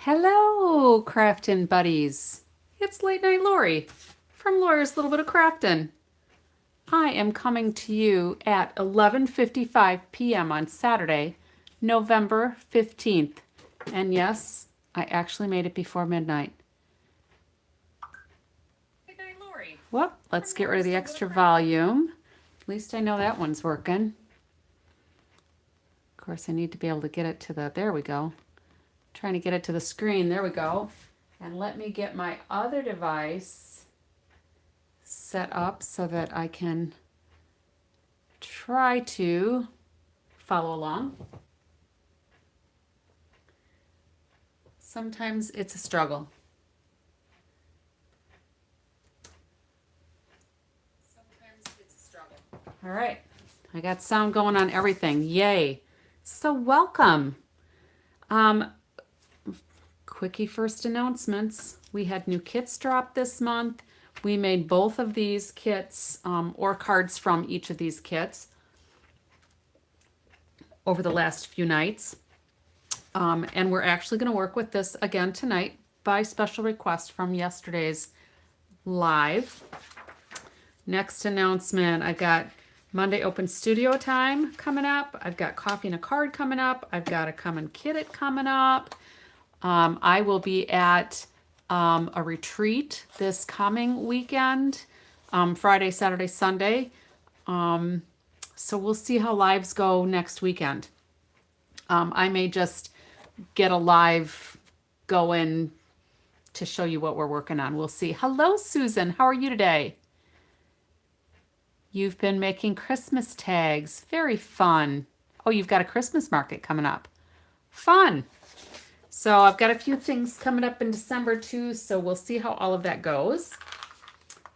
Hello, Craftin buddies. It's Late Night Lori from Lori's Little Bit of Craftin. I am coming to you at 11:55 p.m. on Saturday, November 15th. And yes, I actually made it before midnight. Late Night Lori. Well, let's get rid of the extra volume. At least I know that one's working. Of course, I need to be able to get it to the, there we go. Trying to get it to the screen. There we go. And let me get my other device set up so that I can try to follow along. Sometimes it's a struggle. All right. I got sound going on everything. Yay. So welcome. Quickie first announcements. We had new kits drop this month. We made both of these kits or cards from each of these kits over the last few nights. And we're actually going to work with this again tonight by special request from yesterday's live. Next announcement, I've got Monday open studio time coming up. I've got coffee and a card coming up. I've got a come and kit it coming up. I will be at a retreat this coming weekend, Friday, Saturday, Sunday. So we'll see how lives go next weekend. I may just get a live going to show you what we're working on. We'll see. Hello, Susan. How are you today? You've been making Christmas tags. Very fun. Oh, you've got a Christmas market coming up. Fun. So I've got a few things coming up in December too, so we'll see how all of that goes.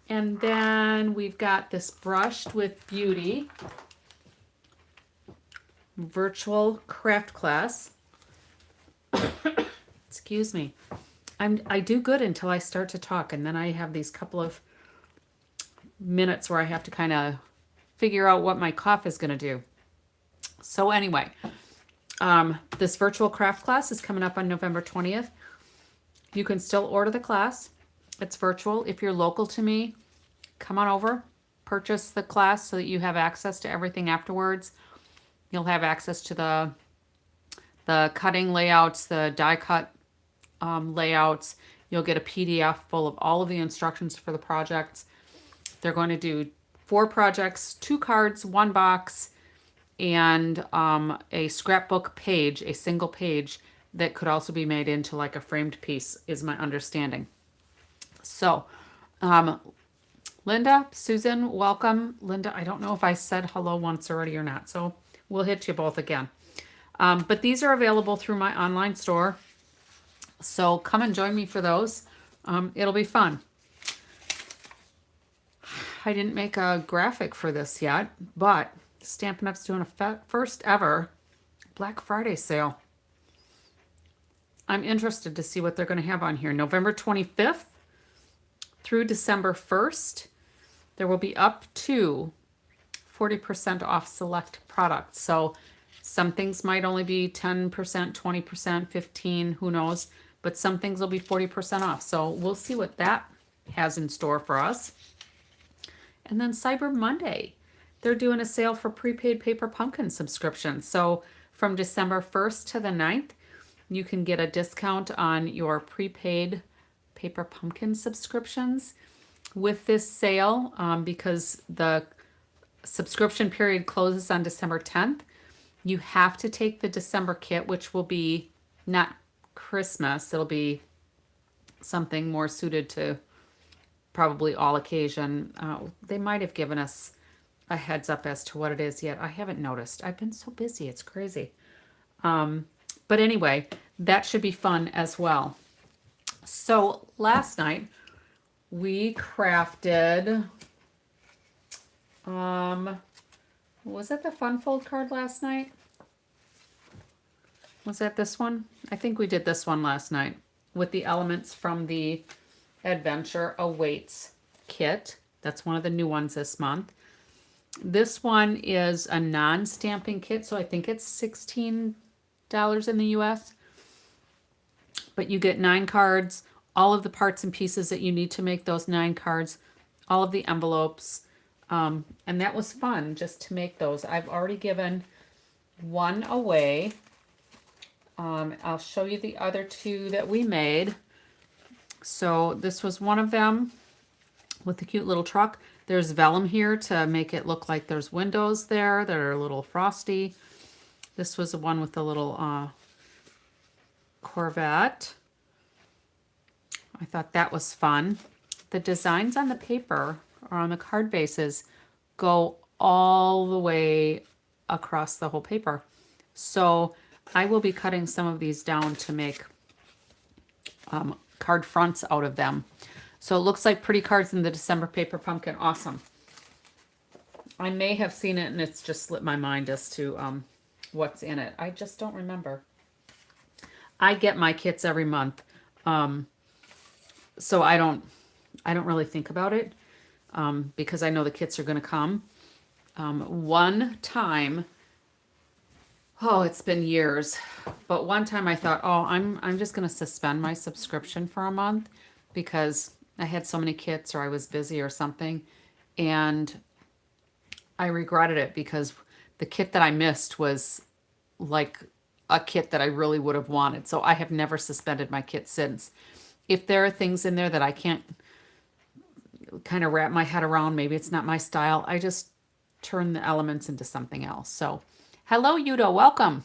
And then we've got this Brushed with Beauty virtual craft class. Excuse me. I do good until I start to talk, and then I have these couple of minutes where I have to kind of figure out what my cough is going to do. So anyway, this virtual craft class is coming up on November 20th. You can still order the class. It's virtual. If you're local to me, come on over, purchase the class so that you have access to everything afterwards. You'll have access to the cutting layouts, the die cut layouts. You'll get a PDF full of all of the instructions for the projects. They're going to do 4 projects, 2 cards, 1 box, and a scrapbook page, a single page that could also be made into like a framed piece, is my understanding. So, Linda, Susan, welcome. Linda, I don't know if I said hello once already or not, so we'll hit you both again. But these are available through my online store, so come and join me for those. It'll be fun. I didn't make a graphic for this yet, but Stampin' Up's doing a first ever Black Friday sale. I'm interested to see what they're going to have on here. November 25th through December 1st, there will be up to 40% off select products. So some things might only be 10%, 20%, 15, who knows, but some things will be 40% off. So we'll see what that has in store for us. And then Cyber Monday, they're doing a sale for prepaid Paper Pumpkin subscriptions. So from December 1st to the 9th, you can get a discount on your prepaid Paper Pumpkin subscriptions with this sale because the subscription period closes on December 10th. You have to take the December kit, which will be not Christmas. It'll be something more suited to probably all occasion. They might have given us a heads up as to what it is yet. I haven't noticed. I've been so busy. It's crazy. But anyway, that should be fun as well. So last night we crafted, was that the Fun Fold card last night? Was that this one? I think we did this one last night with the elements from the Adventure Awaits kit. That's one of the new ones this month. This one is a non-stamping kit, so I think it's $16 in the US. But you get 9 cards, all of the parts and pieces that you need to make those 9 cards, all of the envelopes. And that was fun just to make those. I've already given one away. I'll show you the other 2 that we made. So this was one of them with the cute little truck. There's vellum here to make it look like there's windows there that are a little frosty. This was the one with the little Corvette. I thought that was fun. The designs on the paper or on the card bases go all the way across the whole paper. So I will be cutting some of these down to make card fronts out of them. So it looks like pretty cards in the December paper pumpkin. Awesome. I may have seen it and it's just slipped my mind as to what's in it. I just don't remember. I get my kits every month. So I don't really think about it because I know the kits are going to come. One time, oh, it's been years, but one time I thought, oh, I'm just going to suspend my subscription for a month because I had so many kits or I was busy or something, and I regretted it because the kit that I missed was like a kit that I really would have wanted. So I have never suspended my kit since. If there are things in there that I can't kind of wrap my head around, maybe it's not my style, I just turn the elements into something else. So hello, Yudo, welcome.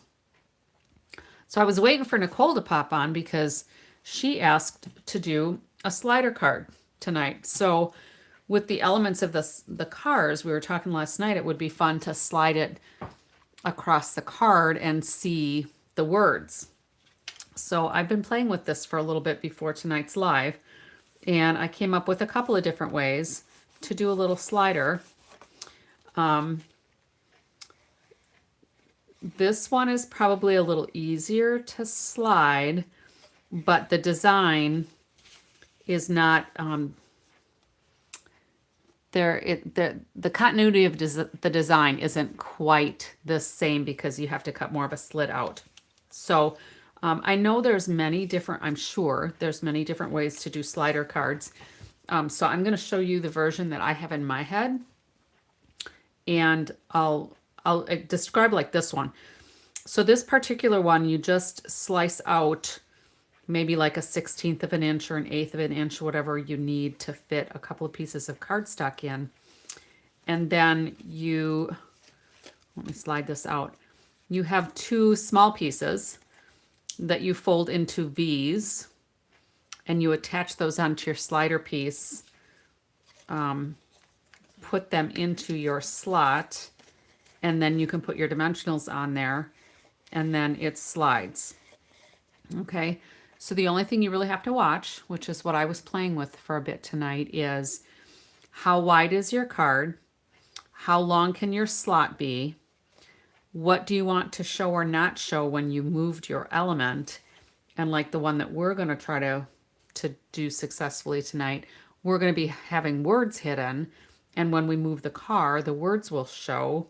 So I was waiting for Nicole to pop on because she asked to do a slider card tonight. So with the elements of the cars, we were talking last night, it would be fun to slide it across the card and see the words. So I've been playing with this for a little bit before tonight's live, and I came up with a couple of different ways to do a little slider. This one is probably a little easier to slide, but the design is not the continuity of the design isn't quite the same because you have to cut more of a slit out. So I know there's many different, I'm sure there's many different ways to do slider cards. So I'm going to show you the version that I have in my head, and I'll describe like this one. So this particular one, you just slice out maybe like a 1/16 of an inch or an 1/8 of an inch, whatever you need to fit a couple of pieces of cardstock in. And then let me slide this out. You have 2 small pieces that you fold into V's, and you attach those onto your slider piece, put them into your slot, and then you can put your dimensionals on there, and then it slides. Okay, so the only thing you really have to watch, which is what I was playing with for a bit tonight, is how wide is your card? How long can your slot be? What do you want to show or not show when you moved your element? And like the one that we're going to try to do successfully tonight, we're going to be having words hidden. And when we move the car, the words will show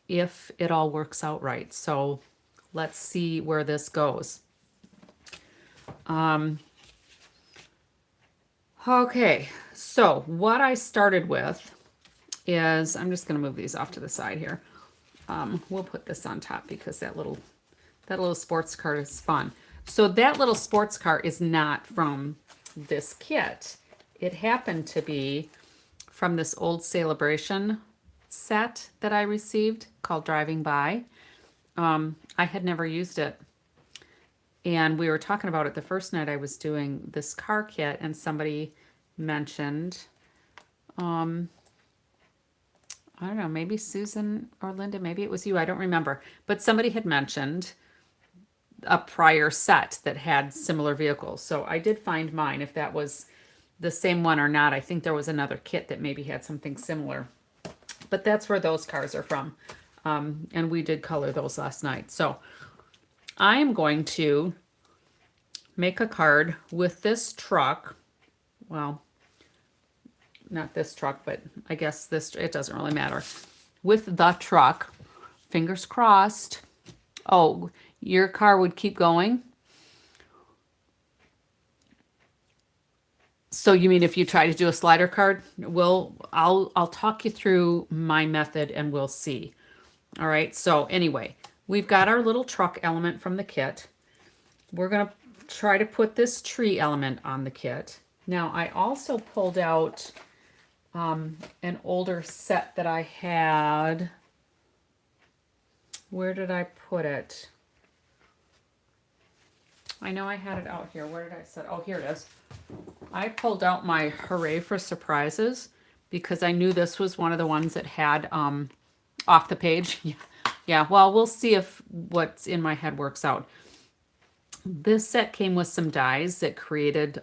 if it all works out right. So let's see where this goes. Okay, so what I started with is, I'm just going to move these off to the side here. We'll put this on top because that little sports car is fun. So that little sports car is not from this kit. It happened to be from this old Celebration set that I received called Driving By. I had never used it. And we were talking about it the first night I was doing this car kit, and somebody mentioned, I don't know, maybe Susan or Linda, maybe it was you, I don't remember. But somebody had mentioned a prior set that had similar vehicles. So I did find mine, if that was the same one or not. I think there was another kit that maybe had something similar. But that's where those cars are from. And we did color those last night. So I'm going to make a card with this truck. Well, not this truck, but I guess this, it doesn't really matter. With the truck, fingers crossed. Oh, your car would keep going. So you mean if you try to do a slider card? I'll talk you through my method and we'll see. All right, so anyway, we've got our little truck element from the kit. We're gonna try to put this tree element on the kit. Now I also pulled out an older set that I had. Where did I put it? I know I had it out here. Where did I set? Oh, here it is. I pulled out my Hooray for Surprises because I knew this was one of the ones that had off the page. Yeah. Yeah, well, we'll see if what's in my head works out. This set came with some dies that created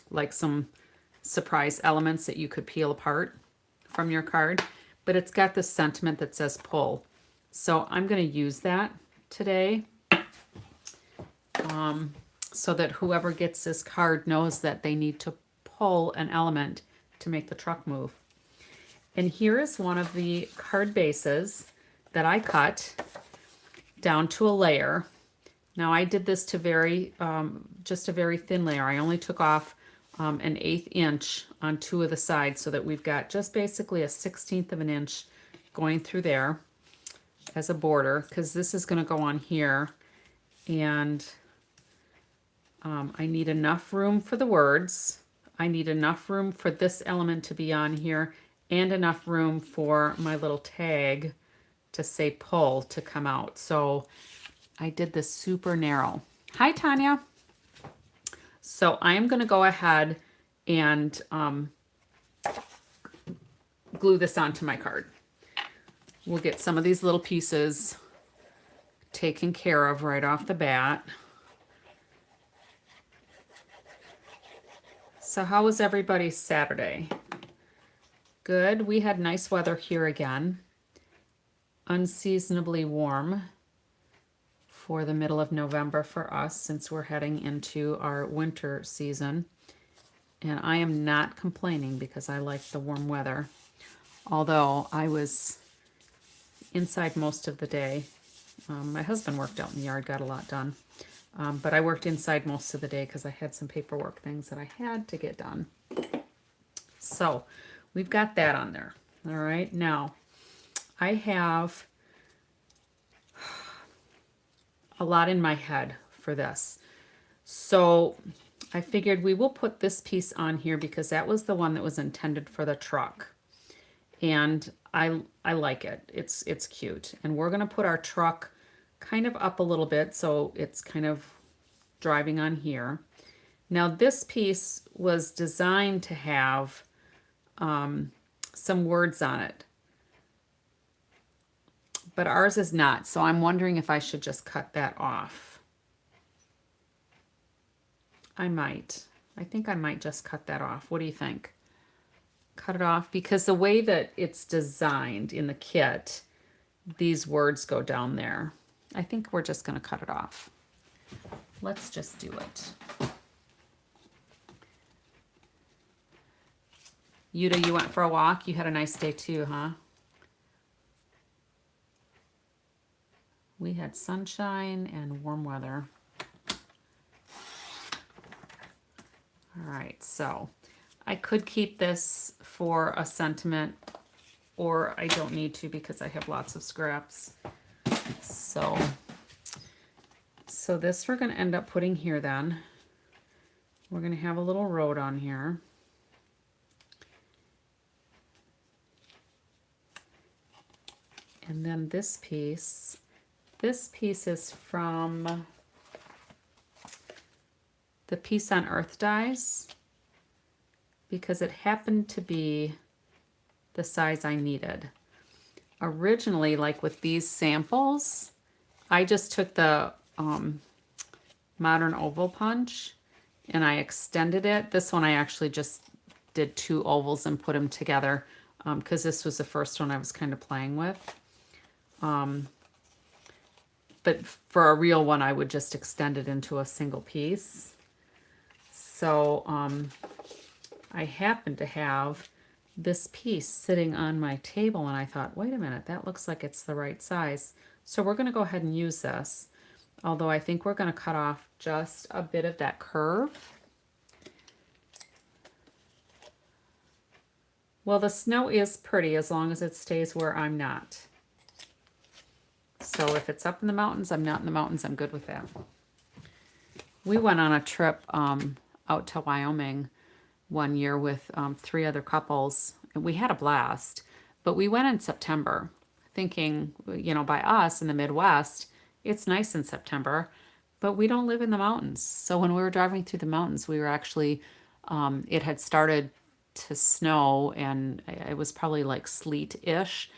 like some surprise elements that you could peel apart from your card, but it's got this sentiment that says pull. So I'm going to use that today so that whoever gets this card knows that they need to pull an element to make the truck move. And here is one of the card bases that I cut down to a layer. Now I did this to just a very thin layer. I only took off an 1/8 inch on 2 of the sides so that we've got just basically a 1/16 of an inch going through there as a border, because this is going to go on here. And I need enough room for the words. I need enough room for this element to be on here and enough room for my little tag to say pull to come out. So I did this super narrow. Hi, Tanya. So I am going to go ahead and glue this onto my card. We'll get some of these little pieces taken care of right off the bat. So how was everybody's Saturday? Good. We had nice weather here again. Unseasonably warm for the middle of November for us, since we're heading into our winter season. And I am not complaining because I like the warm weather. Although I was inside most of the day. My husband worked out in the yard, got a lot done. But I worked inside most of the day because I had some paperwork things that I had to get done. So we've got that on there. All right, now I have a lot in my head for this. So I figured we will put this piece on here because that was the one that was intended for the truck. And I like it. It's cute. And we're going to put our truck kind of up a little bit so it's kind of driving on here. Now this piece was designed to have some words on it, but ours is not. So I'm wondering if I should just cut that off. I might. I think I might just cut that off. What do you think? Cut it off, because the way that it's designed in the kit, these words go down there. I think we're just going to cut it off. Let's just do it. Yuta, you went for a walk? You had a nice day too, huh? We had sunshine and warm weather. All right, so I could keep this for a sentiment, or I don't need to because I have lots of scraps. So this we're going to end up putting here then. We're going to have a little road on here. And then this piece is from the Peace on Earth dies, because it happened to be the size I needed. Originally, like with these samples, I just took the modern oval punch and I extended it. This one I actually just did 2 ovals and put them together because this was the first one I was kind of playing with. But for a real one, I would just extend it into a single piece. So I happened to have this piece sitting on my table and I thought, wait a minute, that looks like it's the right size. So we're going to go ahead and use this. Although I think we're going to cut off just a bit of that curve. Well, the snow is pretty as long as it stays where I'm not. So if it's up in the mountains, I'm not in the mountains, I'm good with that. We went on a trip out to Wyoming one year with 3 other couples, and we had a blast. But we went in September, thinking, you know, by us in the Midwest, it's nice in September, but we don't live in the mountains. So when we were driving through the mountains, we were actually, it had started to snow, and it was probably like sleet-ish,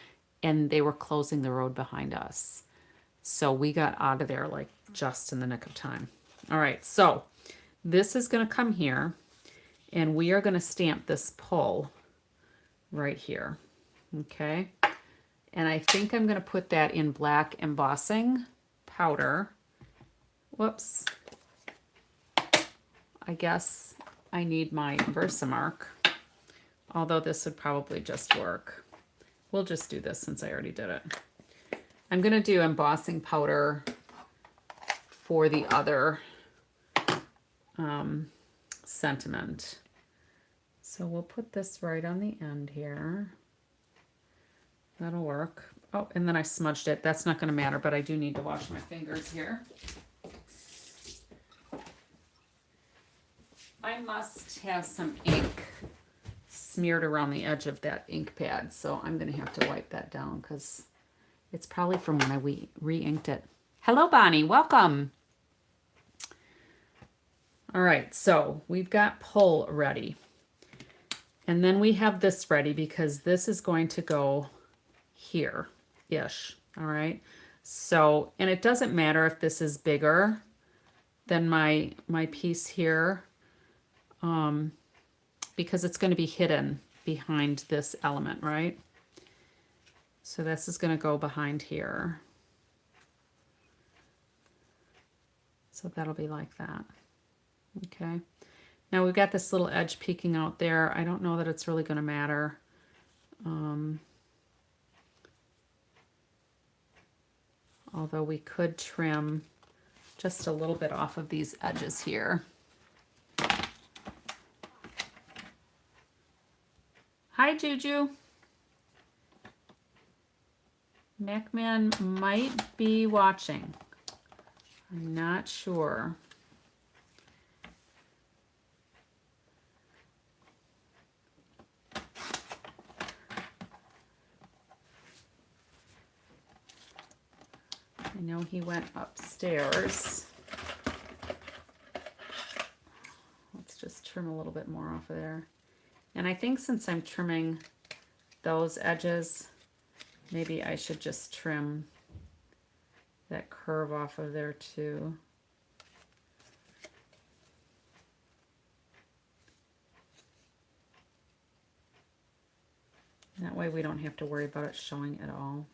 and they were closing the road behind us. So we got out of there like just in the nick of time. All right, so this is going to come here, and we are going to stamp this pull right here. Okay, and I think I'm going to put that in black embossing powder. Whoops. I guess I need my Versamark, although this would probably just work. We'll just do this since I already did it. I'm going to do embossing powder for the other sentiment. So we'll put this right on the end here. That'll work. Oh, and then I smudged it. That's not going to matter, but I do need to wash my fingers here. I must have some ink smeared around the edge of that ink pad, so I'm going to have to wipe that down because it's probably from when I re-inked it. Hello, Bonnie. Welcome. All right, so we've got pull ready. And then we have this ready because this is going to go here-ish. All right. So, and it doesn't matter if this is bigger than my piece here, because it's going to be hidden behind this element, right? So this is going to go behind here. So that'll be like that. Okay. Now we've got this little edge peeking out there. I don't know that it's really going to matter. Although we could trim just a little bit off of these edges here. Hi, Juju. Macman might be watching. I'm not sure. I know he went upstairs. Let's just trim a little bit more off of there. And I think since I'm trimming those edges, maybe I should just trim that curve off of there too. That way we don't have to worry about it showing at all.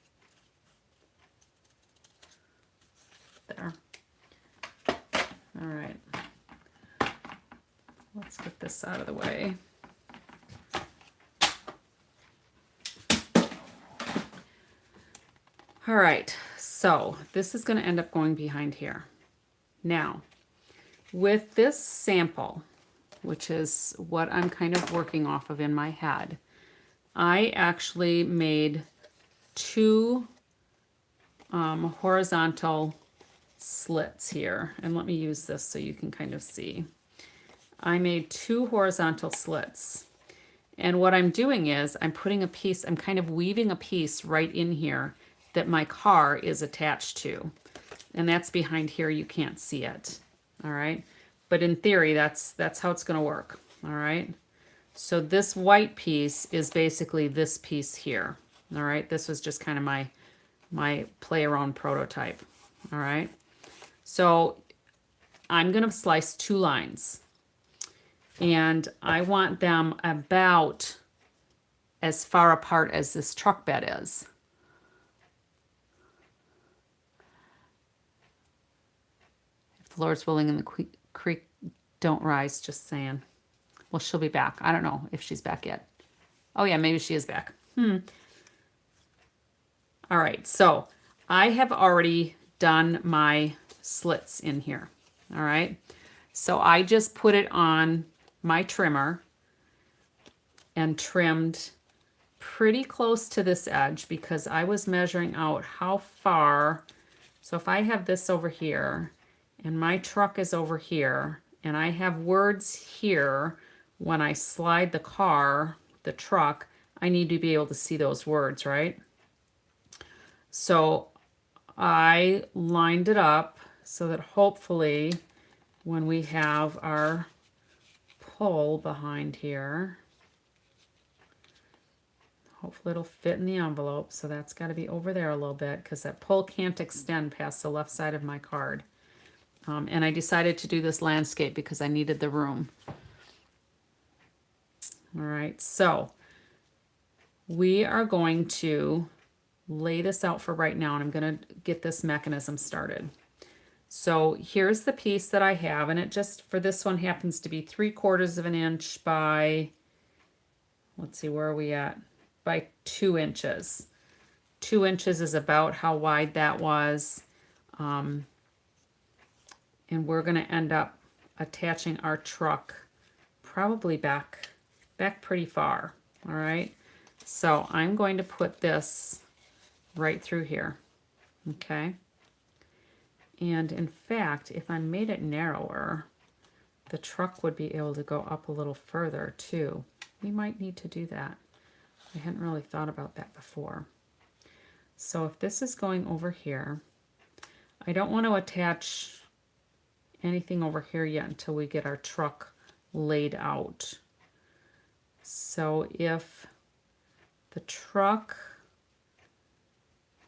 There. All right. Let's get this out of the way. All right, so this is going to end up going behind here. Now, with this sample, which is what I'm kind of working off of in my head, I actually made 2 horizontal slits here. And let me use this so you can kind of see. I made 2 horizontal slits. And what I'm doing is I'm putting a piece, I'm kind of weaving a piece right in here that my car is attached to. And that's behind here, you can't see it. All right. But in theory, that's how it's going to work. All right. So this white piece is basically this piece here. All right. This was just kind of my play around prototype. All right. So I'm going to slice 2 lines. And I want them about as far apart as this truck bed is. If the Lord's willing and the creek don't rise, just saying. Well, she'll be back. I don't know if she's back yet. Oh yeah, maybe she is back. All right, so I have already done my slits in here. All right, so I just put it on my trimmer and trimmed pretty close to this edge because I was measuring out how far. So if I have this over here and my truck is over here and I have words here, when I slide the truck, I need to be able to see those words, right? So I lined it up so that hopefully when we have our pull behind here, hopefully it'll fit in the envelope. So that's got to be over there a little bit because that pull can't extend past the left side of my card. And I decided to do this landscape because I needed the room. All right, so we are going to lay this out for right now, and I'm going to get this mechanism started. So here's the piece that I have, and it just, for this one, happens to be 3/4 of an inch by, let's see, where are we at? By 2 inches. 2 inches is about how wide that was. And we're going to end up attaching our truck probably back pretty far. All right. So I'm going to put this right through here. Okay. And in fact, if I made it narrower, the truck would be able to go up a little further too. We might need to do that. I hadn't really thought about that before. So if this is going over here, I don't want to attach anything over here yet until we get our truck laid out. So if the truck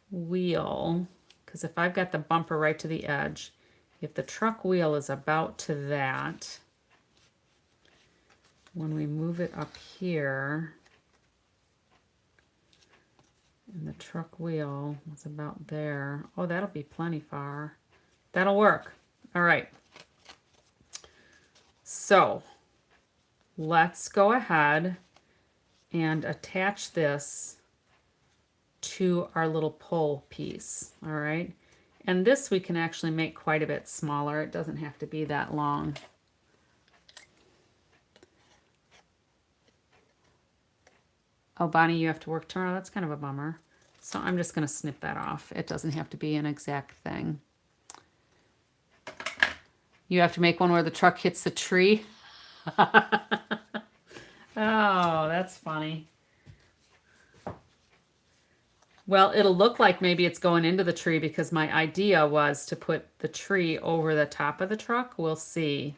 wheel, because if I've got the bumper right to the edge, if the truck wheel is about to that, when we move it up here, and the truck wheel was about there, oh, that'll be plenty far. That'll work. All right. So let's go ahead and attach this to our little pull piece. All right. And this we can actually make quite a bit smaller. It doesn't have to be that long. Oh, Bonnie, you have to work tomorrow. That's kind of a bummer. So I'm just going to snip that off. It doesn't have to be an exact thing. You have to make one where the truck hits the tree. Oh, that's funny. Well, it'll look like maybe it's going into the tree because my idea was to put the tree over the top of the truck. We'll see.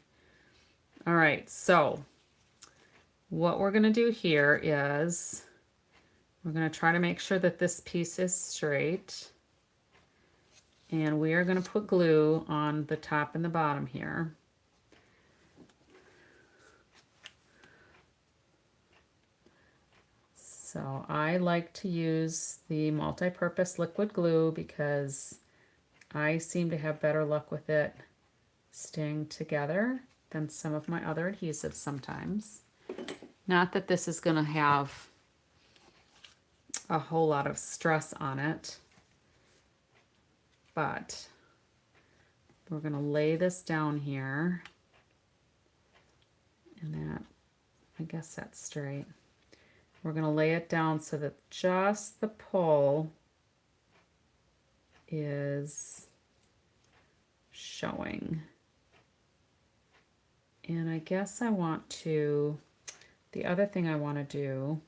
All right, so what we're going to do here is we're going to try to make sure that this piece is straight. And we are going to put glue on the top and the bottom here. So I like to use the multi-purpose liquid glue because I seem to have better luck with it staying together than some of my other adhesives sometimes. Not that this is going to have a whole lot of stress on it, but we're going to lay this down here, and that, I guess that's straight. We're going to lay it down so that just the pull is showing. And I guess I want to, the other thing I want to do,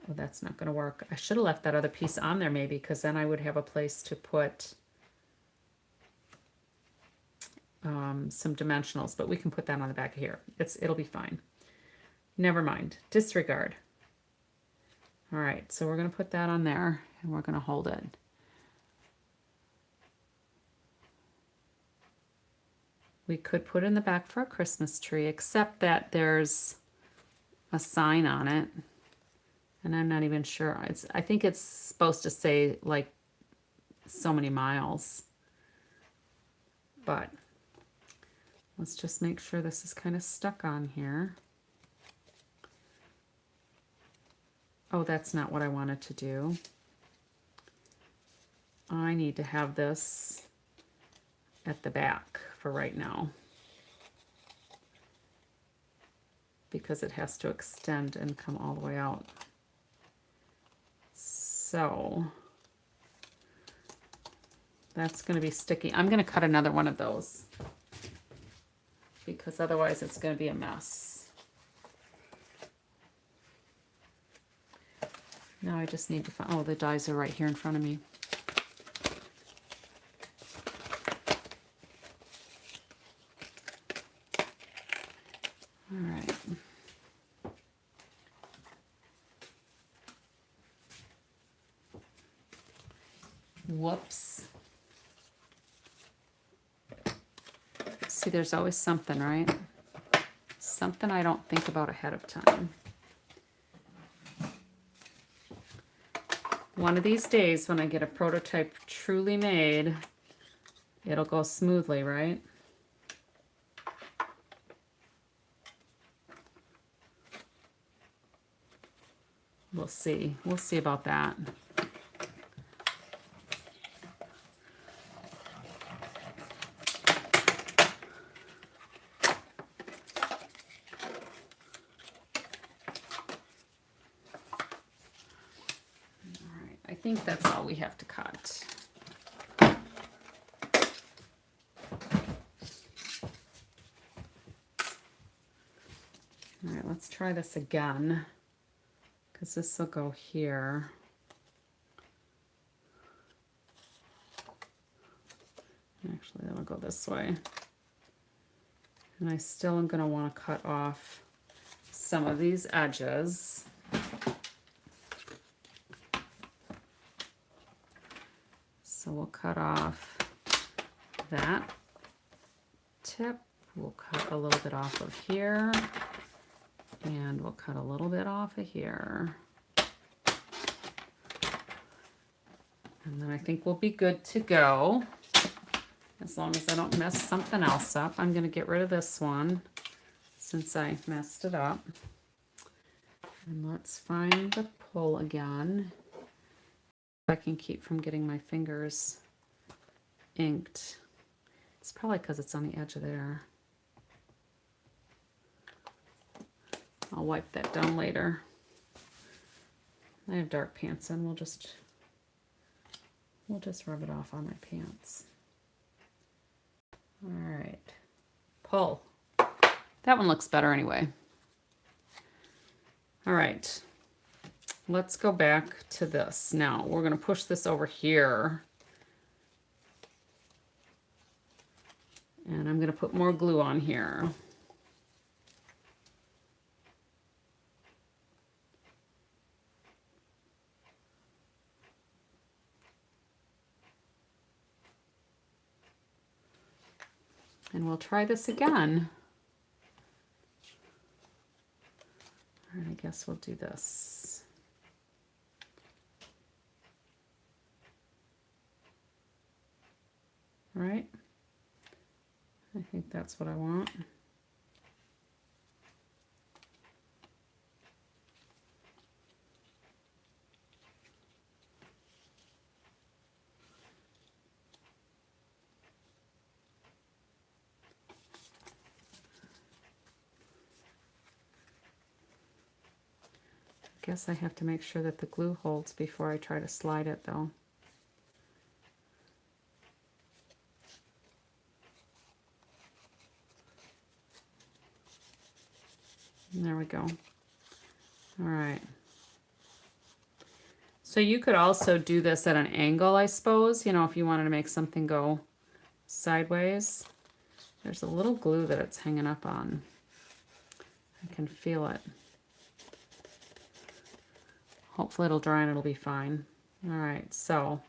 oh, that's not going to work. I should have left that other piece on there maybe, because then I would have a place to put some dimensionals, but we can put that on the back of here. It'll be fine. Never mind. Disregard. All right, so we're going to put that on there, and we're going to hold it. We could put it in the back for a Christmas tree, except that there's a sign on it, and I'm not even sure. I think it's supposed to say, like, so many miles. But let's just make sure this is kind of stuck on here. Oh, that's not what I wanted to do. I need to have this at the back for right now. because it has to extend and come all the way out. So that's going to be sticky. I'm going to cut another one of those because otherwise it's going to be a mess. Now I just need to find, oh, the dies are right here in front of me. All right. Whoops. See, there's always something, right? Something I don't think about ahead of time. One of these days when I get a prototype truly made, it'll go smoothly, right? We'll see. We'll see about that. I think that's all we have to cut. All right, let's try this again, because this will go here. Actually, that'll go this way. And I still am going to want to cut off some of these edges. So we'll cut off that tip. We'll cut a little bit off of here. And we'll cut a little bit off of here. And then I think we'll be good to go. As long as I don't mess something else up. I'm going to get rid of this one since I messed it up. And let's find the pull again. I can keep from getting my fingers inked. It's probably because it's on the edge of there. I'll wipe that down later. I have dark pants on. We'll just rub it off on my pants. All right. Pull. That one looks better anyway. All right. Let's go back to this. Now we're going to push this over here. And I'm going to put more glue on here. And we'll try this again. All right, I guess we'll do this. Right? I think that's what I want. I guess I have to make sure that the glue holds before I try to slide it though. And there we go. All right. So you could also do this at an angle, I suppose, you know, if you wanted to make something go sideways. There's a little glue that it's hanging up on. I can feel it. Hopefully it'll dry and it'll be fine. All right, so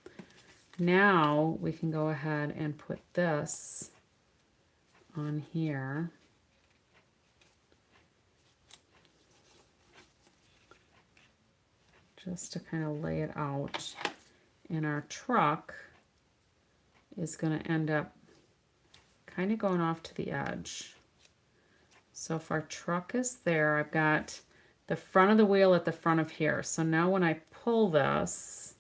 now we can go ahead and put this on here. Just to kind of lay it out. And our truck is going to end up kind of going off to the edge. So if our truck is there, I've got the front of the wheel at the front of here. So now when I pull this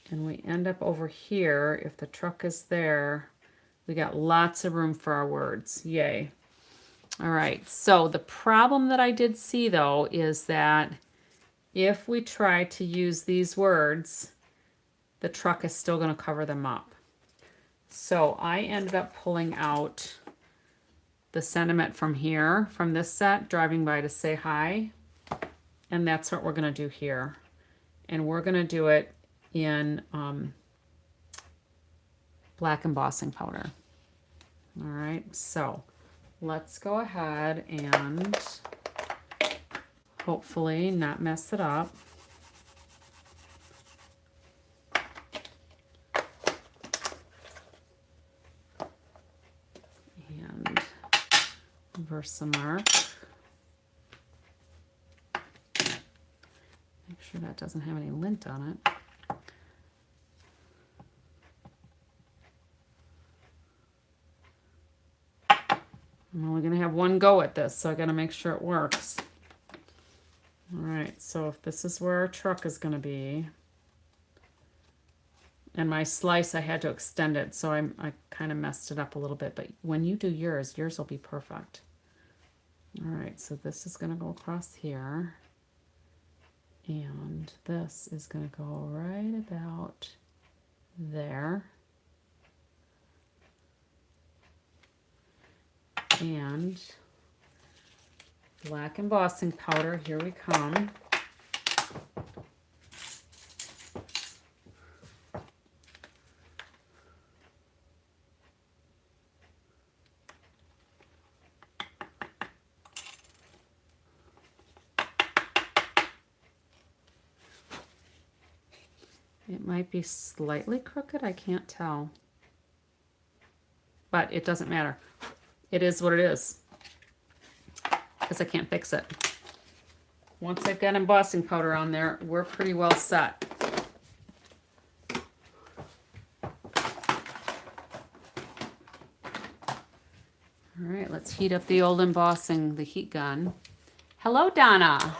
and we end up over here, if the truck is there, we got lots of room for our words. Yay. All right, so the problem that I did see though is that if we try to use these words, the truck is still going to cover them up. So I ended up pulling out the sentiment from here, from this set, driving by to say hi. And that's what we're going to do here. And we're going to do it in black embossing powder. All right, so let's go ahead and hopefully not mess it up. And Versamark. Make sure that doesn't have any lint on it. I'm only going to have one go at this, so I got to make sure it works. All right, so if this is where our truck is going to be, and my slice, I had to extend it, so I kind of messed it up a little bit, but when you do yours, yours will be perfect. All right, so this is going to go across here, and this is going to go right about there. And black embossing powder, here we come. It might be slightly crooked, I can't tell. But it doesn't matter. It is what it is, because I can't fix it. Once I've got embossing powder on there, we're pretty well set. All right, let's heat up the old embossing, the heat gun. Hello, Donna.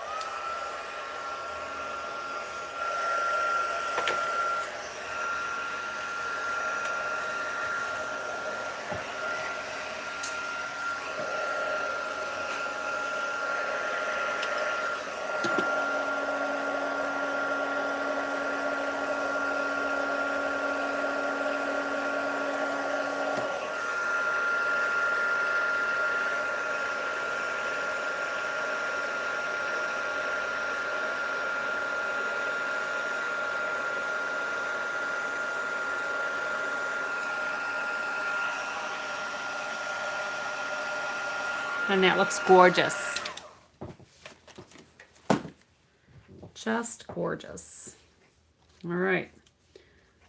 And that looks gorgeous. Just gorgeous. All right.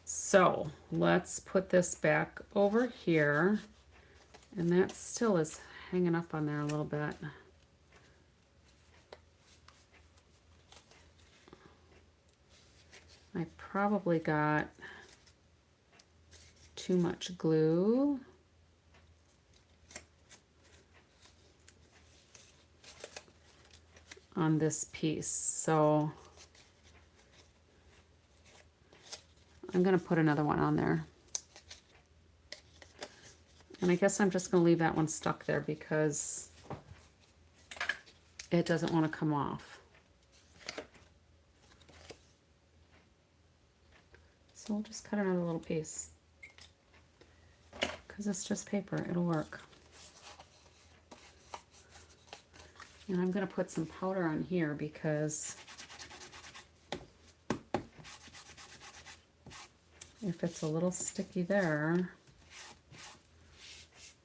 So let's put this back over here. And that still is hanging up on there a little bit. I probably got too much glue. On this piece, so I'm going to put another one on there. And I guess I'm just going to leave that one stuck there because it doesn't want to come off. So we'll just cut another little piece because it's just paper, it'll work. And I'm going to put some powder on here because if it's a little sticky there,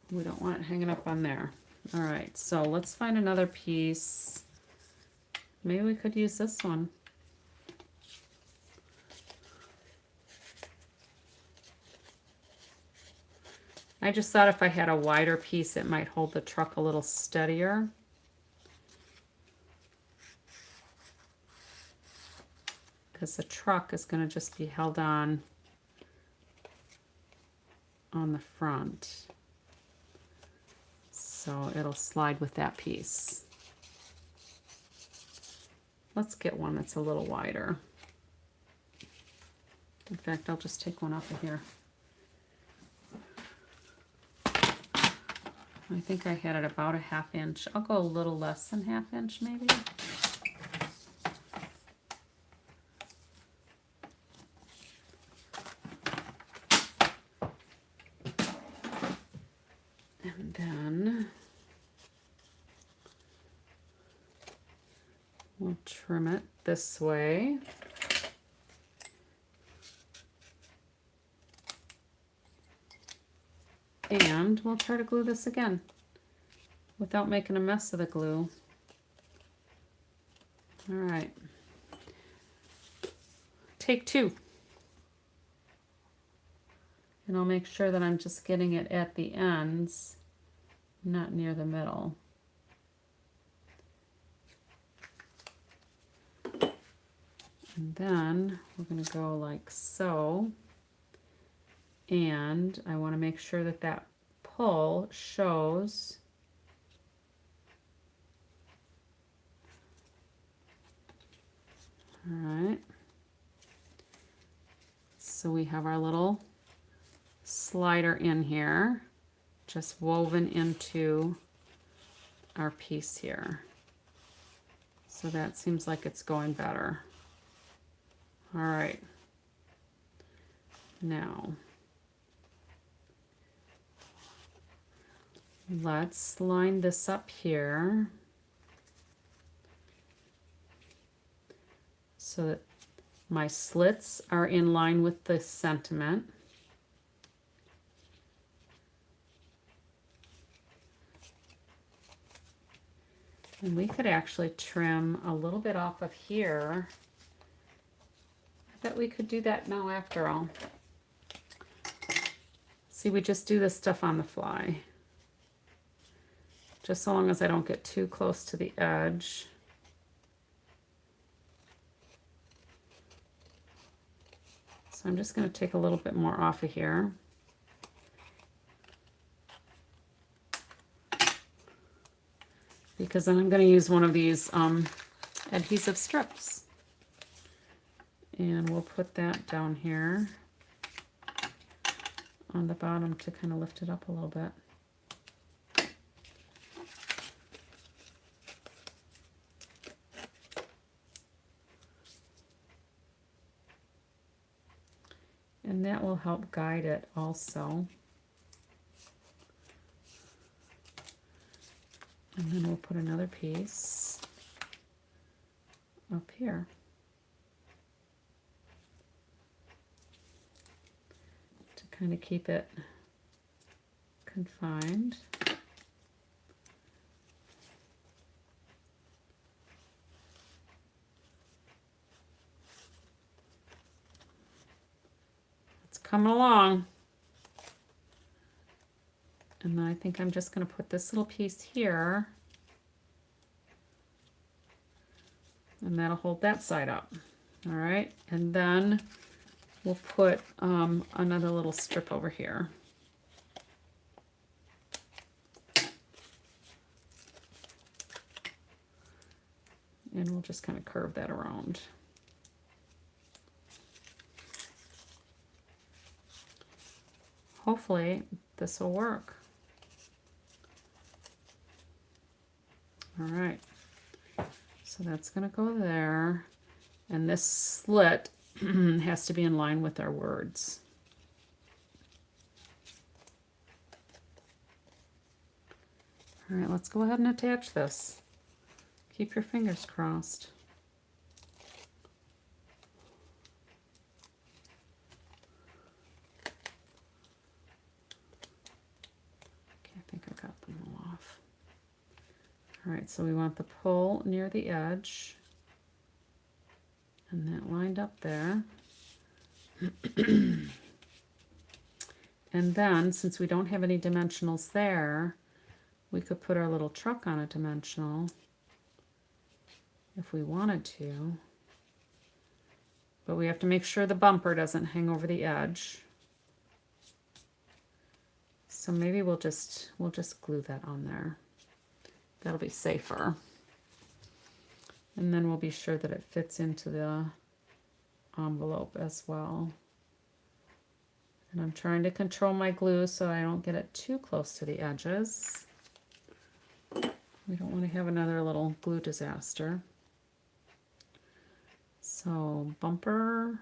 we don't want it hanging up on there. All right, so let's find another piece. Maybe we could use this one. I just thought if I had a wider piece, it might hold the truck a little steadier. Because the truck is going to just be held on the front. So it'll slide with that piece. Let's get one that's a little wider. In fact, I'll just take one off of here. I think I had it about a 1/2 inch. I'll go a little less than 1/2 inch maybe. And then we'll trim it this way. And we'll try to glue this again without making a mess of the glue. All right. Take 2. And I'll make sure that I'm just getting it at the ends, not near the middle. And then we're going to go like so. And I want to make sure that that pull shows. All right. So we have our little slider in here, just woven into our piece here. So that seems like it's going better. All right. Now, let's line this up here so that my slits are in line with the sentiment. And we could actually trim a little bit off of here. I bet we could do that now after all. See, we just do this stuff on the fly. Just so long as I don't get too close to the edge. So I'm just going to take a little bit more off of here. Because then I'm going to use one of these adhesive strips. And we'll put that down here on the bottom to kind of lift it up a little bit. And that will help guide it also. And then we'll put another piece up here. To kind of keep it confined. It's coming along. And then I think I'm just going to put this little piece here. And that'll hold that side up. All right. And then we'll put another little strip over here. And we'll just kind of curve that around. Hopefully this will work. All right, so that's going to go there, and this slit has to be in line with our words. All right, let's go ahead and attach this. Keep your fingers crossed. Okay, I think I got them all off. All right, so we want the pull near the edge, and that lined up there. And then, since we don't have any dimensionals there, we could put our little truck on a dimensional if we wanted to. But we have to make sure the bumper doesn't hang over the edge. So maybe we'll just glue that on there. That'll be safer. And then we'll be sure that it fits into the envelope as well. And I'm trying to control my glue so I don't get it too close to the edges. We don't want to have another little glue disaster. So bumper.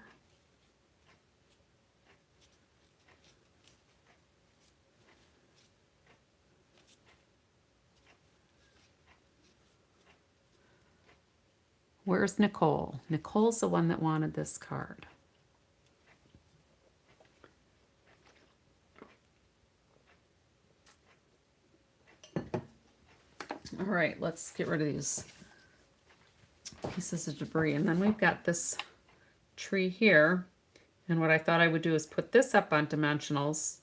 Where's Nicole? Nicole's the one that wanted this card. All right, let's get rid of these pieces of debris. And then we've got this tree here. And what I thought I would do is put this up on dimensionals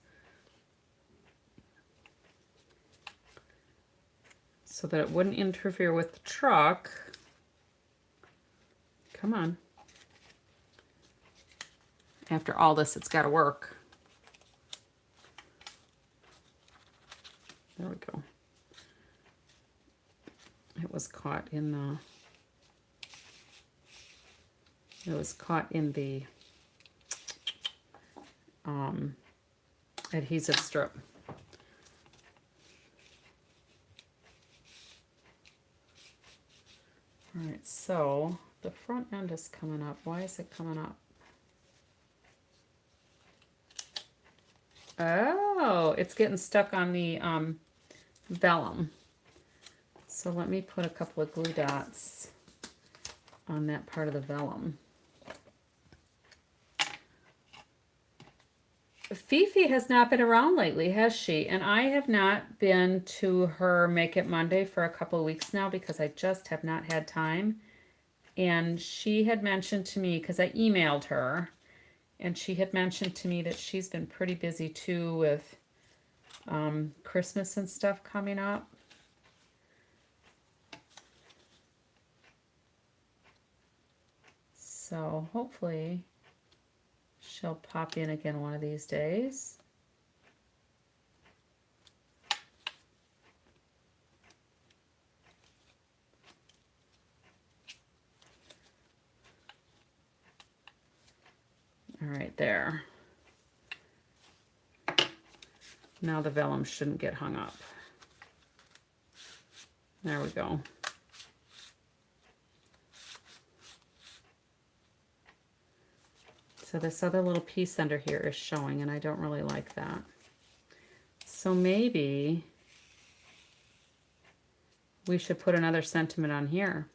so that it wouldn't interfere with the truck. Come on. After all this, it's got to work. There we go. It was caught in the adhesive strip. All right, so the front end is coming up. Why is it coming up? Oh, it's getting stuck on the vellum. So let me put a couple of glue dots on that part of the vellum. Fifi has not been around lately, has she? And I have not been to her Make It Monday for a couple of weeks now because I just have not had time. And she had mentioned to me, because I emailed her, and she had mentioned to me that she's been pretty busy too with Christmas and stuff coming up. So hopefully she'll pop in again one of these days. All right, there. Now the vellum shouldn't get hung up. There we go. So this other little piece under here is showing, and I don't really like that. So maybe we should put another sentiment on here.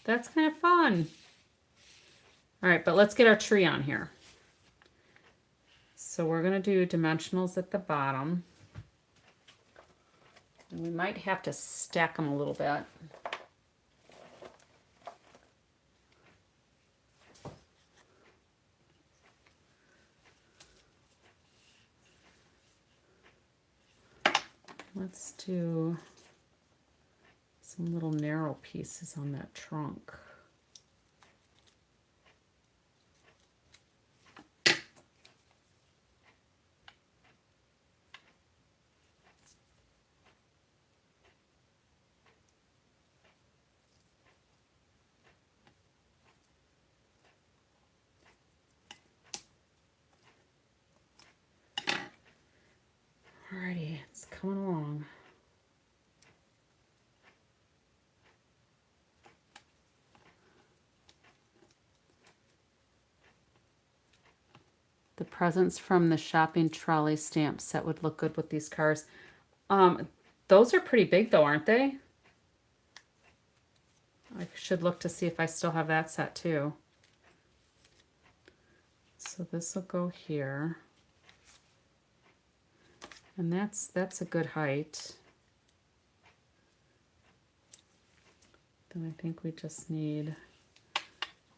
That's kind of fun. All right, but let's get our tree on here. So we're going to do dimensionals at the bottom. And we might have to stack them a little bit. Let's do some little narrow pieces on that trunk. Alrighty, it's coming along. The presents from the shopping trolley stamp set would look good with these cars. Those are pretty big though, aren't they? I should look to see if I still have that set too. So this will go here. And that's a good height. Then I think we just need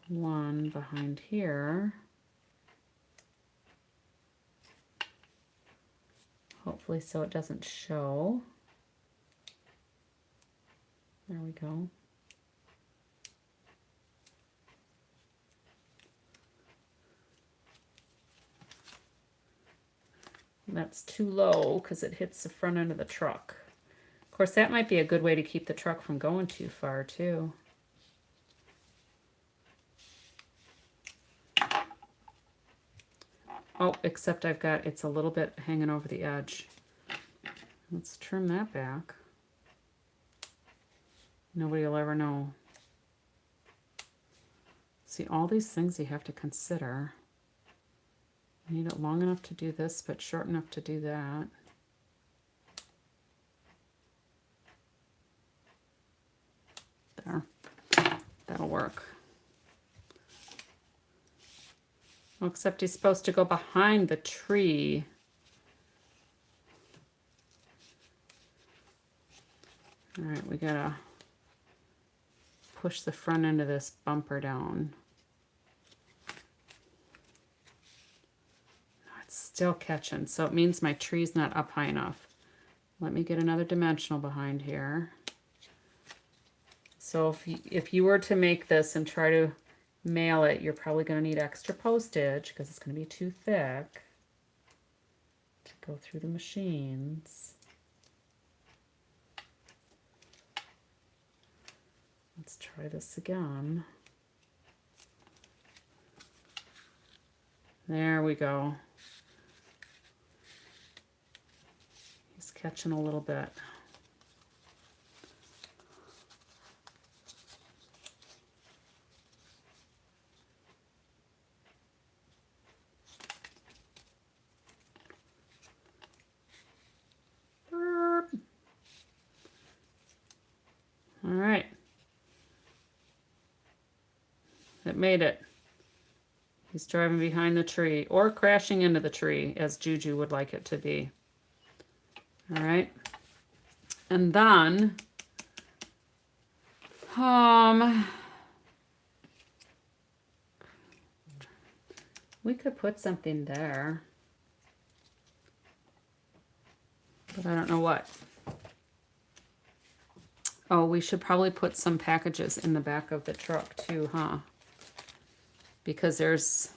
one behind here. Hopefully so it doesn't show. There we go. That's too low because it hits the front end of the truck. Of course, that might be a good way to keep the truck from going too far, too. Oh, except it's a little bit hanging over the edge. Let's trim that back. Nobody will ever know. See, all these things you have to consider. You need it long enough to do this, but short enough to do that. There. That'll work. Well, except he's supposed to go behind the tree. All right, we gotta push the front end of this bumper down. It's still catching, so it means my tree's not up high enough. Let me get another dimensional behind here. So if you were to make this and try to mail it, you're probably going to need extra postage because it's going to be too thick to go through the machines. Let's try this again. There we go. He's catching a little bit. All right. It made it. He's driving behind the tree or crashing into the tree as Juju would like it to be. All right. And then we could put something there, but I don't know what. Oh, we should probably put some packages in the back of the truck too, huh? Because there's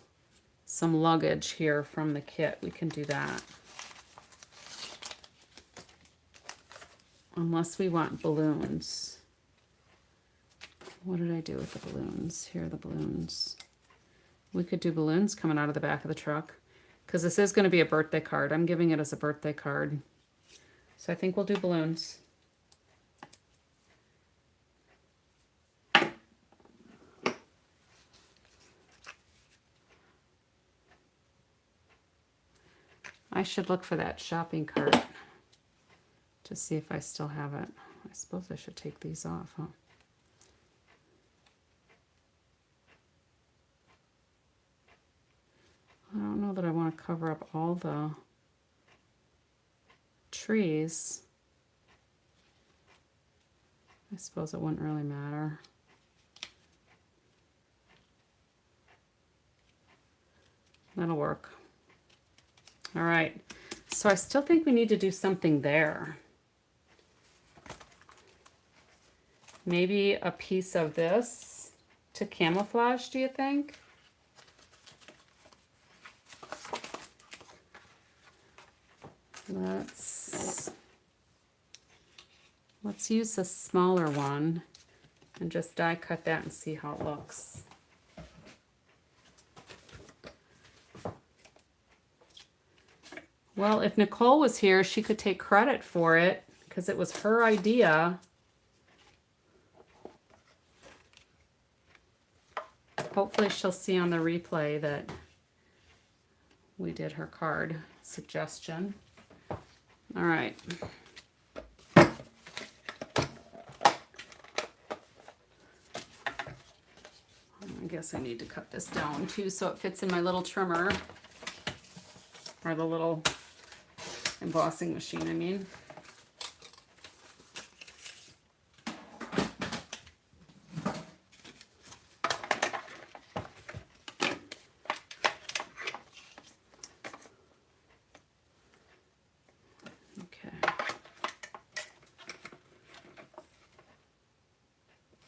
some luggage here from the kit. We can do that. Unless we want balloons. What did I do with the balloons? Here are the balloons. We could do balloons coming out of the back of the truck. Because this is going to be a birthday card. I'm giving it as a birthday card. So I think we'll do balloons. I should look for that shopping cart to see if I still have it. I suppose I should take these off, huh? I don't know that I want to cover up all the trees. I suppose it wouldn't really matter. That'll work. All right, so I still think we need to do something there. Maybe a piece of this to camouflage, do you think? Let's use a smaller one and just die cut that and see how it looks. Well, if Nicole was here, she could take credit for it because it was her idea. Hopefully she'll see on the replay that we did her card suggestion. All right. I guess I need to cut this down too so it fits in my little trimmer, or the little embossing machine, I mean. Okay.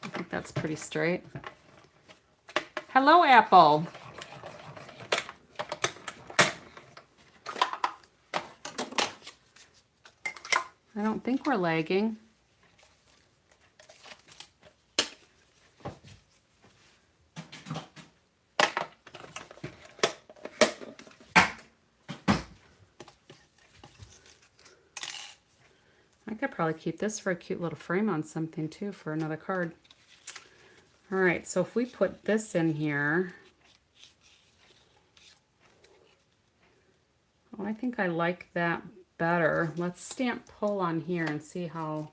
I think that's pretty straight. Hello, Apple. I don't think we're lagging. could probably keep this for a cute little frame on something too for another card. All right, so if we put this in here, oh, I think I like that better. Let's stamp pull on here and see how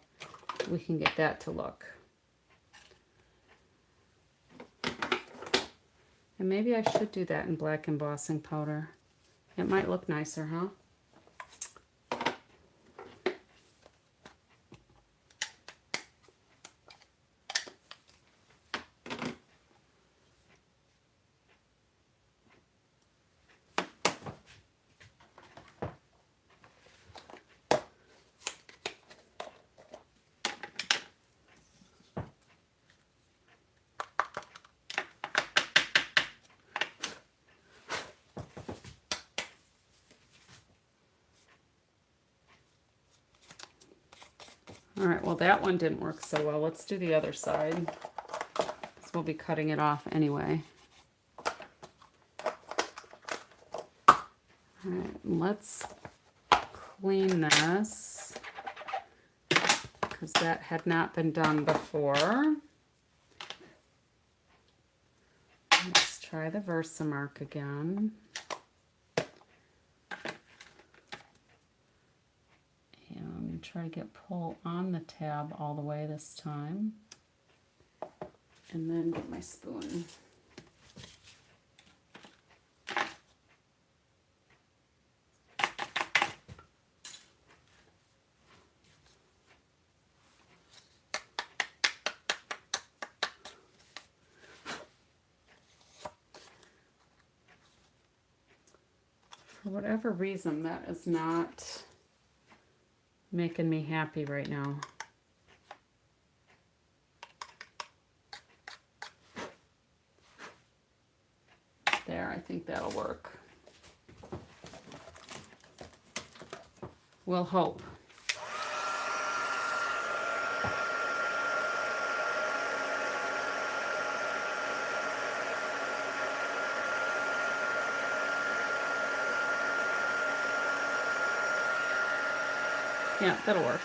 we can get that to look. And maybe I should do that in black embossing powder. It might look nicer, huh? All right, well, that one didn't work so well. Let's do the other side, because we'll be cutting it off anyway. All right, let's clean this, because that had not been done before. Let's try the Versamark again. Try to get pull on the tab all the way this time, and then get my spoon. For whatever reason, that is not making me happy right now. There, I think that'll work. We'll hope. Yeah, that'll work.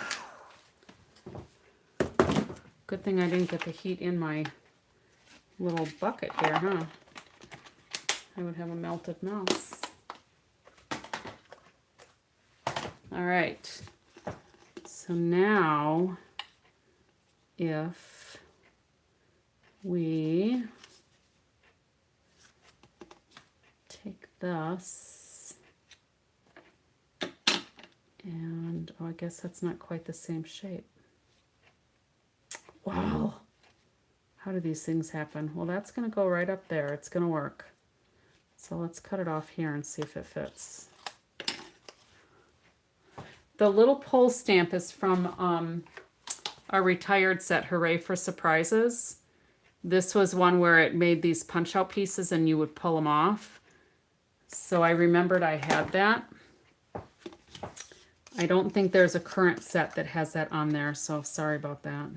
Good thing I didn't get the heat in my little bucket here, huh? I would have a melted mouse. All right. So now, if we take this, and oh, I guess that's not quite the same shape. Wow. How do these things happen? Well, that's going to go right up there. It's going to work. So let's cut it off here and see if it fits. The little pull stamp is from a retired set, Hooray for Surprises. This was one where it made these punch out pieces and you would pull them off. So I remembered I had that. I don't think there's a current set that has that on there, so sorry about that.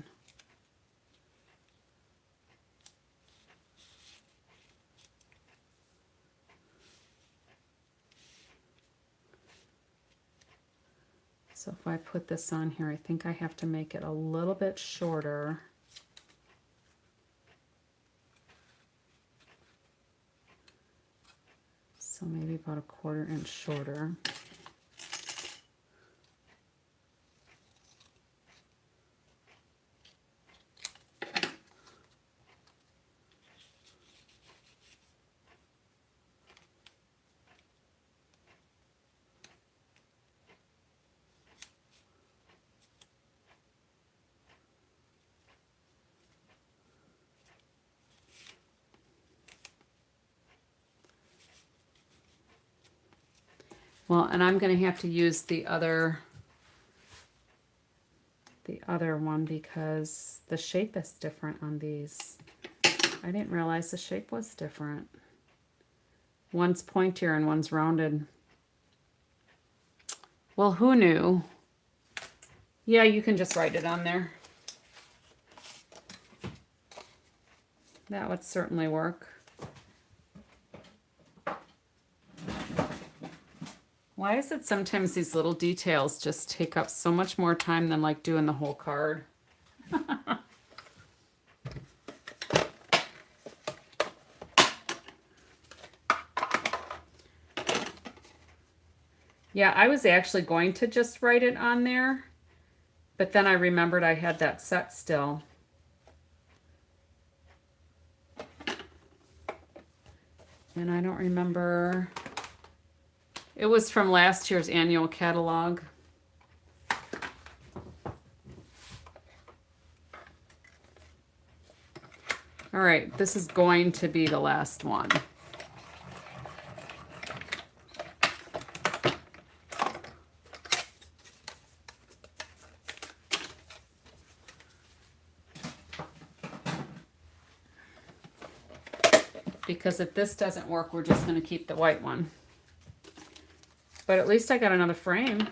So if I put this on here, I think I have to make it a little bit shorter. So maybe about a 1/4 inch shorter. Well, and I'm going to have to use the other one because the shape is different on these. I didn't realize the shape was different. One's pointier and one's rounded. Well, who knew? Yeah, you can just write it on there. That would certainly work. Why is it sometimes these little details just take up so much more time than like doing the whole card? Yeah, I was actually going to just write it on there, but then I remembered I had that set still. And I don't remember. It was from last year's annual catalog. All right, this is going to be the last one. Because if this doesn't work, we're just going to keep the white one. But at least I got another frame.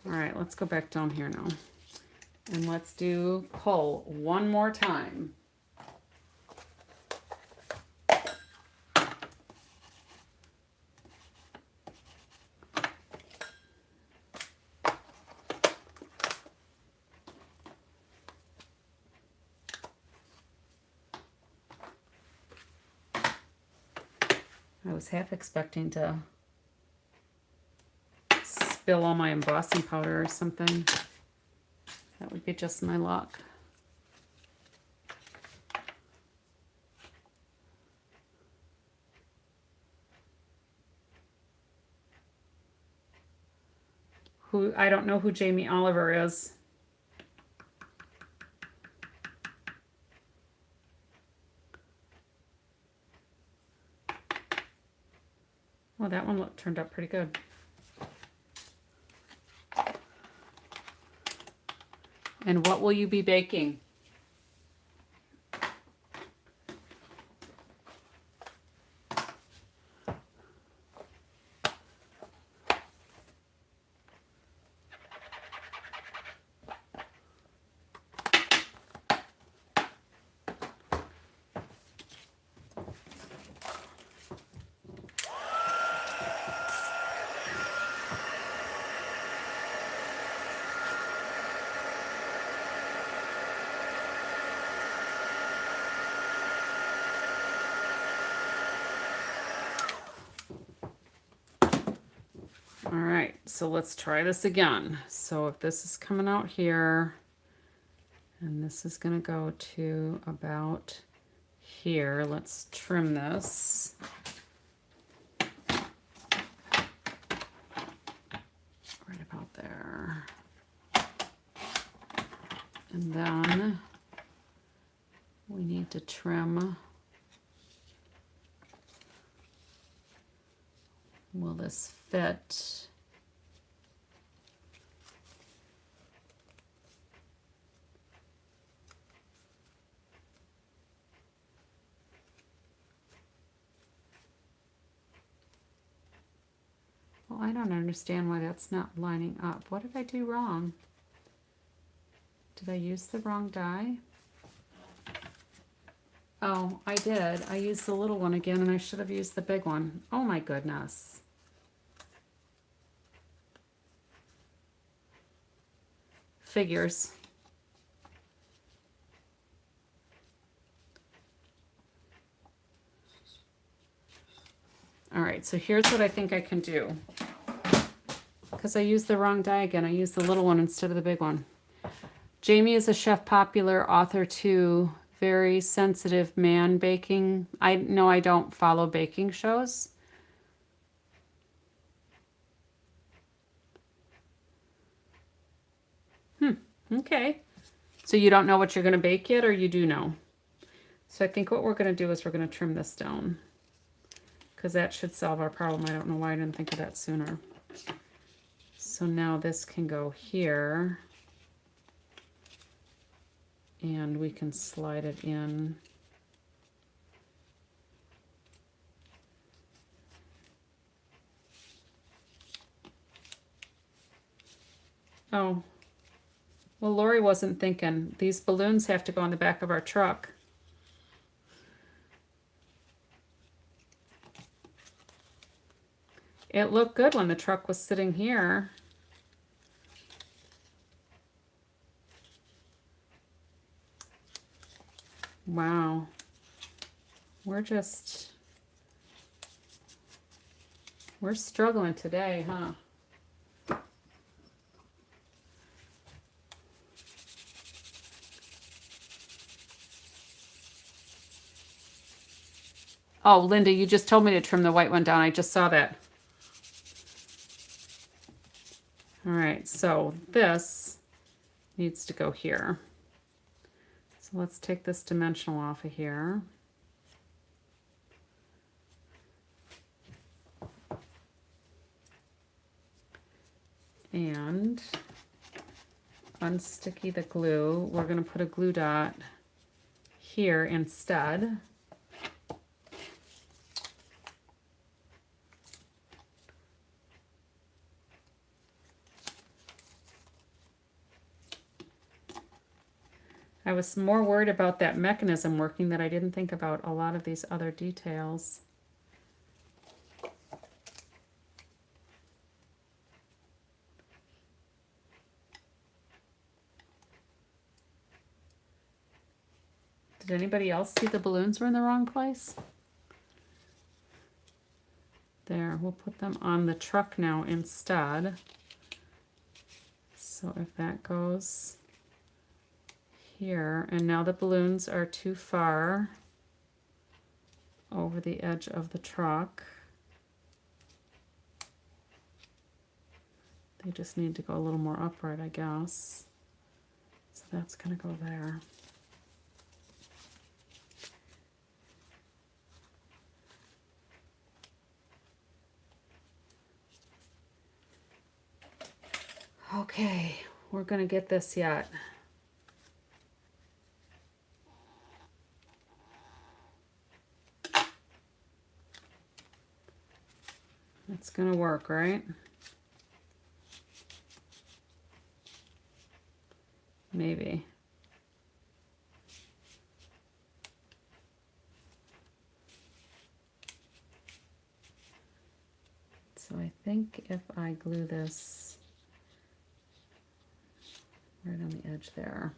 All right, let's go back down here now. And let's do pull one more time. I was half expecting to spill all my embossing powder or something. That would be just my luck. I don't know who Jamie Oliver is. Well, that one turned out pretty good. And what will you be baking? All right, so let's try this again. So if this is coming out here, and this is going to go to about here, let's trim this. Right about there. And then we need to trim. Will this fit? Well, I don't understand why that's not lining up. What did I do wrong? Did I use the wrong die? Oh, I did. I used the little one again, and I should have used the big one. Oh my goodness. Figures. All right, so here's what I think I can do. Because I used the wrong die again. I used the little one instead of the big one. Jamie is a chef popular, author too. Very sensitive man baking. I know I don't follow baking shows. Okay. So you don't know what you're going to bake yet, or you do know? So I think what we're going to do is we're going to trim this down, because that should solve our problem. I don't know why I didn't think of that sooner. So now this can go here, and we can slide it in. Oh. Well, Lori wasn't thinking. These balloons have to go on the back of our truck. It looked good when the truck was sitting here. Wow. We're struggling today, huh? Oh, Linda, you just told me to trim the white one down. I just saw that. All right, so this needs to go here. So let's take this dimensional off of here. And unsticky the glue. We're going to put a glue dot here instead. I was more worried about that mechanism working that I didn't think about a lot of these other details. Did anybody else see the balloons were in the wrong place? There, we'll put them on the truck now instead. So if that goes here, and now the balloons are too far over the edge of the truck. They just need to go a little more upright, I guess. So that's going to go there. Okay, we're going to get this yet. It's going to work, right? Maybe. So I think if I glue this right on the edge there.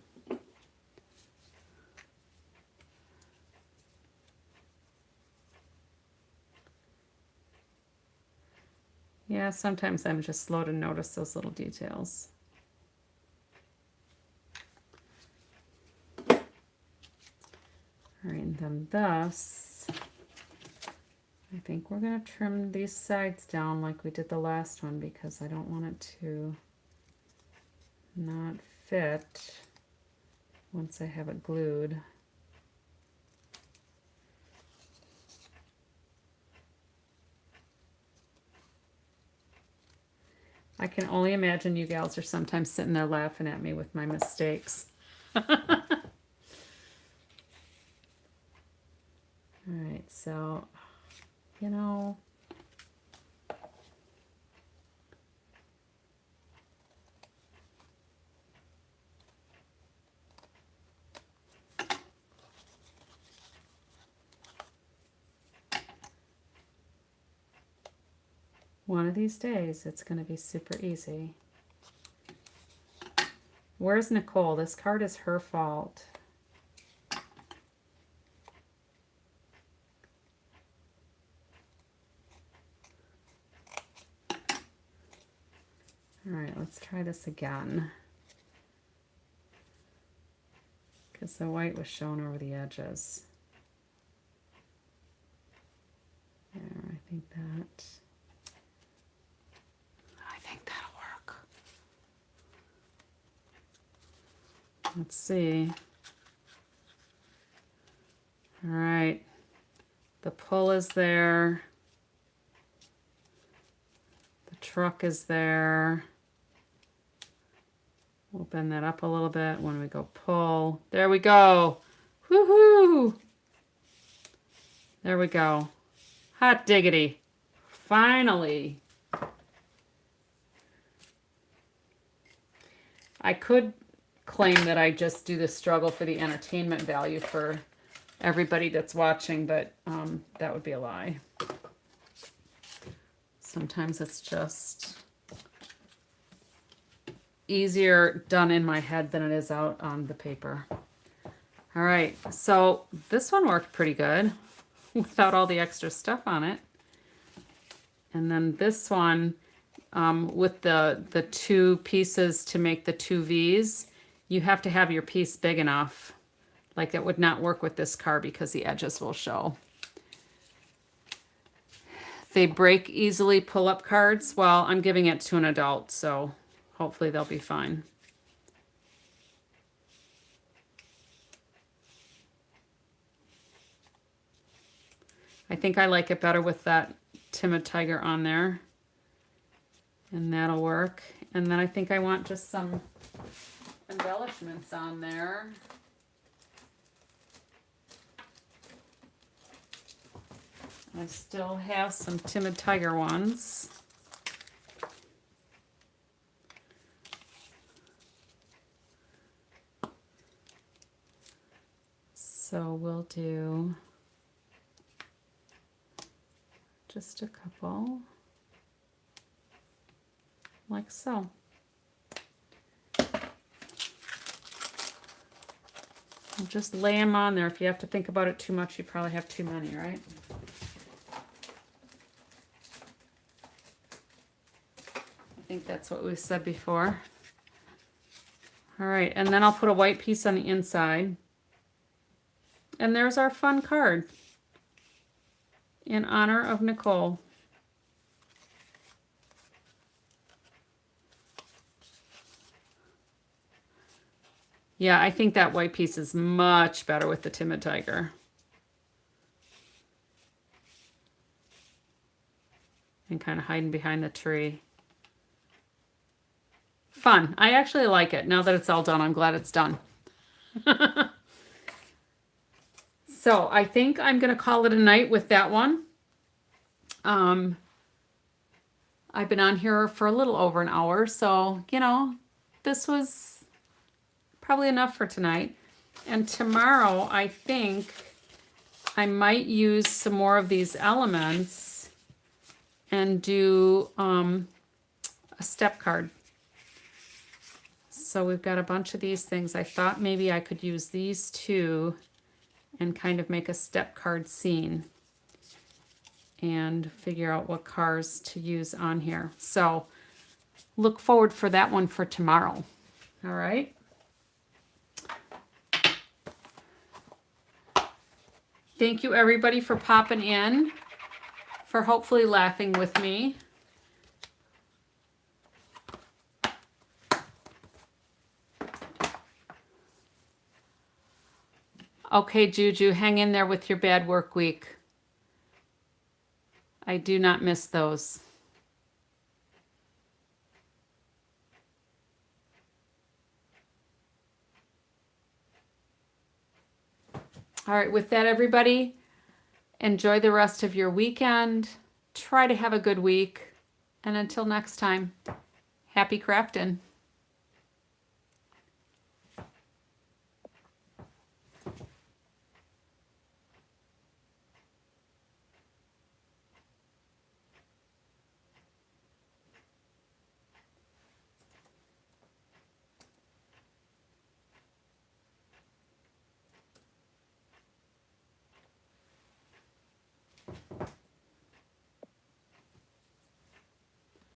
Yeah, sometimes I'm just slow to notice those little details. All right, and then this, I think we're going to trim these sides down like we did the last one because I don't want it to not fit once I have it glued. I can only imagine you gals are sometimes sitting there laughing at me with my mistakes. All right, so, you know, one of these days it's going to be super easy. Where's Nicole? This card is her fault. All right, let's try this again. Because the white was shown over the edges. There, I think that'll work. Let's see. All right, the pull is there. The truck is there. We'll bend that up a little bit when we go pull. There we go. Woohoo! There we go. Hot diggity. Finally. I could claim that I just do this struggle for the entertainment value for everybody that's watching, but that would be a lie. So Sometimes it's just easier done in my head than it is out on the paper. All right, so this one worked pretty good without all the extra stuff on it. And then this one, with the two pieces to make the two V's, you have to have your piece big enough. Like it would not work with this card because the edges will show. They break easily, pull-up cards. Well, I'm giving it to an adult, so hopefully they'll be fine. I think I like it better with that timid tiger on there. And that'll work. And then I think I want just some embellishments on there. I still have some timid tiger ones. So we'll do just a couple, like so. And just lay them on there. If you have to think about it too much, you probably have too many, right? I think that's what we said before. All right, and then I'll put a white piece on the inside. And there's our fun card in honor of Nicole. Yeah, I think that white piece is much better with the timid tiger. And kind of hiding behind the tree. Fun. I actually like it. Now that it's all done, I'm glad it's done. So I think I'm going to call it a night with that one. I've been on here for a little over an hour, so, you know, this was probably enough for tonight. And tomorrow, I think I might use some more of these elements and do a step card. So we've got a bunch of these things. I thought maybe I could use these two and kind of make a step card scene and figure out what cars to use on here. So look forward for that one for tomorrow. All right. Thank you everybody for popping in, for hopefully laughing with me. Okay, Juju, hang in there with your bad work week. I do not miss those. All right, with that, everybody, enjoy the rest of your weekend. Try to have a good week. And until next time, happy crafting.